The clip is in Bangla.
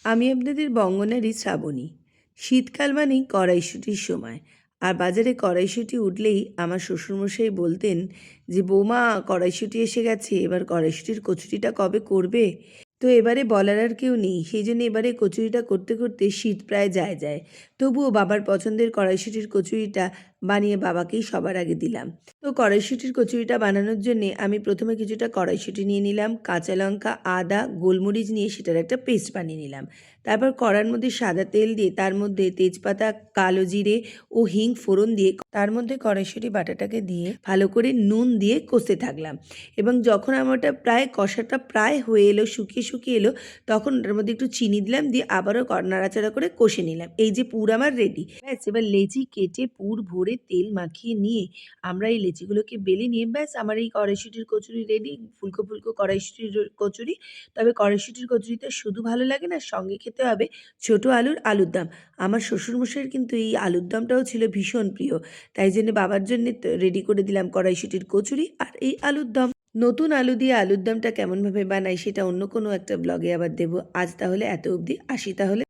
আমি আপনাদের বঙ্গনারী শ্রাবণী। শীতকাল মানেই কড়াইশুঁটির সময়। আর বাজারে কড়াইশুঁটি উঠলেই আমার শ্বশুরমশাই বলতেন যে, "বৌমা, কড়াইশুঁটি এসে গেছে, এবার কড়াইশুঁটির কচুরিটা কবে করবে?" তো এবারে বলার আর কেউ নেই। সেই জন্য এবারে কচুরিটা করতে করতে শীত প্রায় যায়। তবুও বাবার পছন্দের কড়াইশুঁটির কচুরিটা বানিয়ে বাবাকেই সবার আগে দিলাম। তো কড়াইশুঁটির কচুরিটা বানানোর জন্যে আমি প্রথমে কিছুটা কড়াইশুঁটি নিয়ে নিলাম, কাঁচা লঙ্কা, আদা, গোলমরিচ নিয়ে সেটার একটা পেস্ট বানিয়ে নিলাম। তারপর কড়ার মধ্যে সাদা তেল দিয়ে তার মধ্যে তেজপাতা, কালো জিরে ও হিং ফোড়ন দিয়ে তার মধ্যে কড়াইশুঁটি বাটাটাকে দিয়ে ভালো করে নুন দিয়ে কষতে থাকলাম। এবং যখন আমার কষাটা প্রায় হয়ে এলো, শুকিয়ে এলো, তখন ওটার মধ্যে একটু চিনি দিলাম, দিয়ে আবারও নাড়াচাড়া করে কষে নিলাম। এই যে পুর আমার রেডি। ব্যাস, এবার লেচি কেটে পুর ভরে তেল মাখিয়ে নিয়ে আমরা এই লেচিগুলোকে বেলে নিয়ে ব্যাস আমার এই কড়াইশুঁটির কচুরি রেডি। ফুলকো ফুলকো কড়াইশুঁটির কচুরি। তবে কড়াইশুঁটির কচুরিটা শুধু ভালো লাগে না, সঙ্গে খেতে হবে ছোটো আলুর দম। আমার শ্বশুরমশাইয়ের কিন্তু এই আলুর দমটাও ছিল ভীষণ প্রিয়। তাই জন্য বাবার জন্যে রেডি করে দিলাম কড়াইশুঁটির কচুরি আর এই আলুর দম। নতুন আলু দিয়ে আলুর দমটা কেমনভাবে বানাই সেটা অন্য কোনো একটা ব্লগে আবার দেবো। আজ তাহলে এত অবধি, আসি তাহলে।